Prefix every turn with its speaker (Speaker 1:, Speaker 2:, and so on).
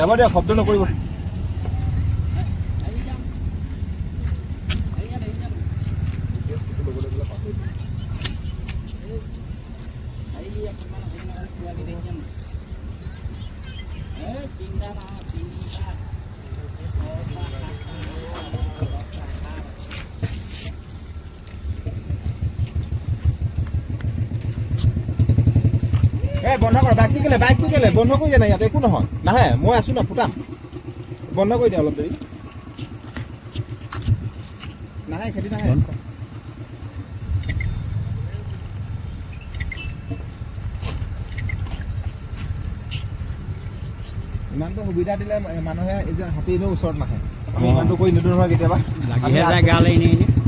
Speaker 1: যাব দিয়া শব্দ নকৰিব বন্ধ কৰ বাইকটো কেলে বন্ধ কৰি দিয়া নাই ইয়াত একো নহয় নাহে মই আছো না ফুটাম বন্ধ কৰি দিয়া অলপ দেৰি নাহে খেতি নাহে ইমানটো সুবিধা দিলে মানুহে এই যে হাতী এনেও ওচৰত নাহে আমি ইমানটো কৰি নিদিওঁ নহয় কেতিয়াবা লাগিহে যায় গালে এনে